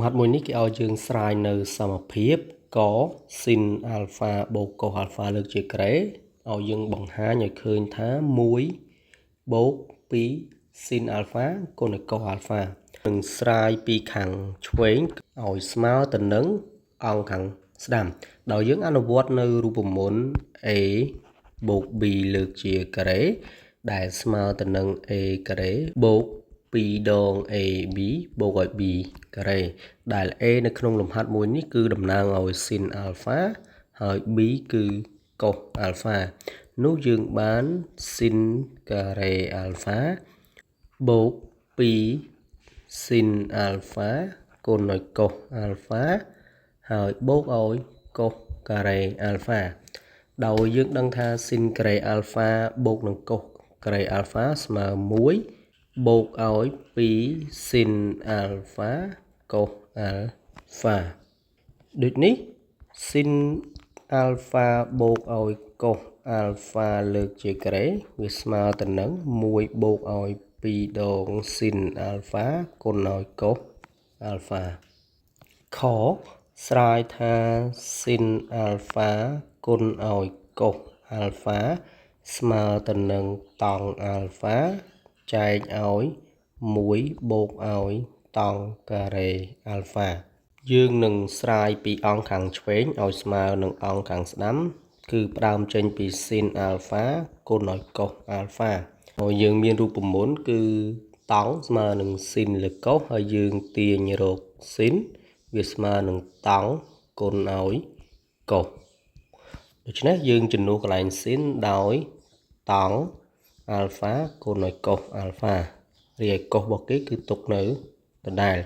hátមួយនេះគេឲ្យយើងស្រាយនៅសមភាពក sin alpha បូក cos alpha លើកជាក្រេឲ្យយើងបង្ហាញឲ្យឃើញថា1បូក2 sin alpha គុណនឹង cos alpha នឹងស្រាយពីខាងឆ្វេងឲ្យស្មើទៅនឹងអង្គខាងស្ដាំដោយយើងអនុវត្តនៅរូបមន្ត a បូក b លើកជាការ៉េដែលស្មើទៅនឹង a ការ៉េបូក2ដង AB បូកឲ្យ B ការ៉េដែល A នៅក្នុងលំហាត់មួយនេះគឺតំណាងឲ្យ sin alpha ហើយ B គឺ cos alpha នោះយើងបាន sin ការ៉េ alpha បូក2 sin alpha គុណឲ្យ cos alpha ហើយបូកឲ្យ cos ការ៉េ alpha ដោយយើងដឹងថា sin ការ៉េ alpha បូកនឹង cos ការ៉េ alpha ស្មើ1បូកឲ្យ2 sin alpha cos alpha ដូចនេះ sin alpha បូកឲ្យ cos alpha លើកជាការ៉េវាស្មើទៅនឹង1បូកឲ្យ2ដង sin alpha គុណឲ្យ cos alpha ខស្រាយថា sin alpha គុណឲ្យ cos alpha ស្មើទៅនឹងតង់ alpha ចែកឲ្យ1បូកឲ្យតង់ការ៉េ alpha យើងនឹងស្រាយពីអង្គខាងឆ្វេងឲ្យស្មើនឹងអង្គខាងស្ដាំគឺផ្ដើមចេញពី sin alpha គុណឲ្យ cos alpha ហើយយើងមានរូបមន្តគឺតង់ស្មើនឹង sin លើ cos ហើយយើងទាញរក sin វាស្មើនឹងតង់គុណឲ្យ cos ដូច្នេះយើងជំនួសកន្លែង sin ដោយតង់ alpha គុណឲ្យ cos alpha រីឯ cos របស់គេគឺទុកនៅដដែល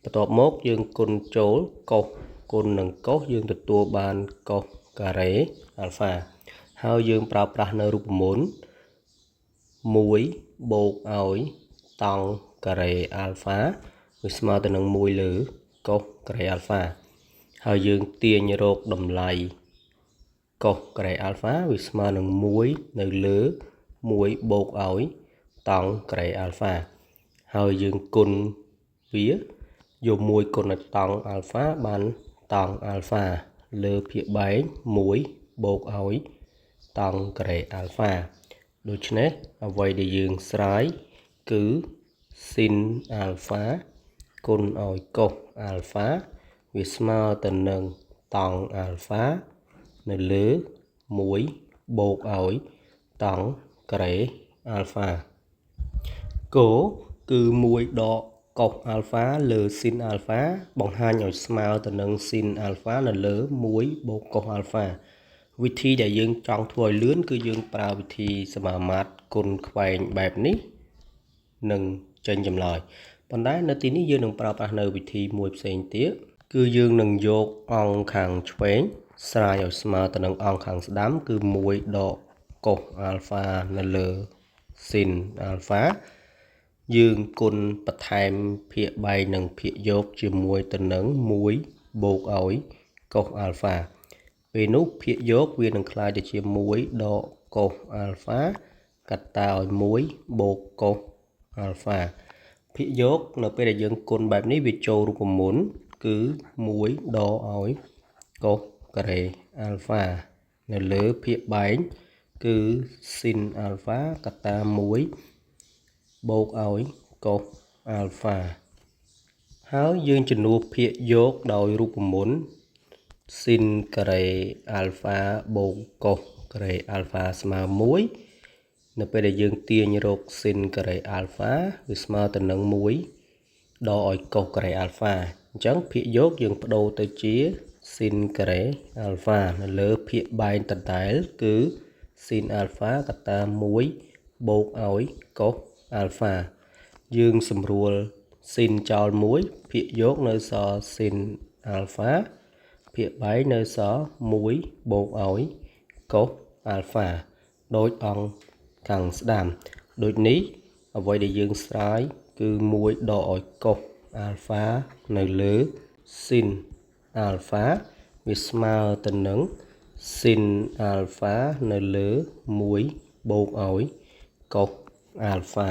បន្ទាប់មកយើងគុណចូល cos គុណនឹង cos យើងទទួលបាន cos ការ៉េ alpha ហើយយើងប្រើប្រាស់នៅរូបមន្ត1បូកឲ្យតង់ការ៉េ alpha វាស្មើទៅនឹង1លើ cos ការ៉េ alpha ហើយយើងទាញរកតម្លៃ cos ការ៉េ alpha វាស្មើនឹង1នៅលើ1បូកឲ្យតង់ការ៉េ alpha ហើយយើងគុណវាយក1គុណឲ្យតង់ alpha បានតង់ alpha លើភាគបែង1បូកឲ្យតង់ការ៉េ alpha ដូច្នេះអ្វីដែលយើងស្រាយគឺ sin alpha គុណឲ្យ cos alpha វាស្មើទៅនឹងតង់ alpha នៅលើ1បូកឲ្យតង់ការ៉េ alpha គោគឺ1ដក cos alpha លើ sin alpha បង្ហាញឲ្យស្មើទៅនឹង sin alpha នៅលើ1បូក cos alpha វិធីដែលយើងចង់ធ្វើឲ្យលឿនគឺយើងប្រើវិធីសមាមាត្រគុណខ្វែងបែបនេះនឹងចេញចម្លើយប៉ុន្តែនៅទីនេះយើងនឹងប្រើប្រាស់នៅវិធីមួយផ្សេងទៀតគឺយើងនឹងយកអង្គខាងឆ្វេងស្រាយឲ្យស្មើទៅនឹងអង្គខាងស្ដាំគឺ1ដក cos alpha នៅលើ sin alpha យើងគុណបន្ថែមភាគបែងនិងភាគយកជាមួយទៅនឹង1បូកឲ្យ cos alpha ពេលនោះភាគយកវានឹងក្លាយទៅជា1ដក cos alpha កាត់តឲ្យ1បូក cos alpha ភាគយកនៅពេលដែលយើងគុណបែបនេះវាចូលរូបមន្តគឺ1ដកឲ្យ cos ការ៉េ alpha នៅលើភាគបែងគឺ sin alpha កាត់ត1បូកឲ្យ cos alpha ហើយយើងជំនួសភាគយកដោយរូបមន្ត sin ការ៉េ alpha បូក cos ការ៉េ alpha ស្មើ1នៅពេលដែលយើងទាញរក sin ការ៉េ alpha វាស្មើទៅនឹង1ដកឲ្យ cos ការ៉េ alpha អញ្ចឹងភាគយកយើងបដូរទៅជា sin ការ៉េ alpha នៅលើភាគបែងដដែលគឺ sin alpha កាត់តា1បូកឲ្យ cos alpha យើងសម្រួល sin ចោល1ភាគយកនៅសល់ sin alpha ភាគបែងនៅសល់1បូកឲ្យ cos alpha ដូចអង្គខាងស្ដាំដូចនេះអ្វីដែលយើងស្រាយគឺ1ដកឲ្យ cos alpha នៅលើ sin alpha វាស្មើទៅនឹង sin alpha នៅលើ1បូកឲ្យ cos alpha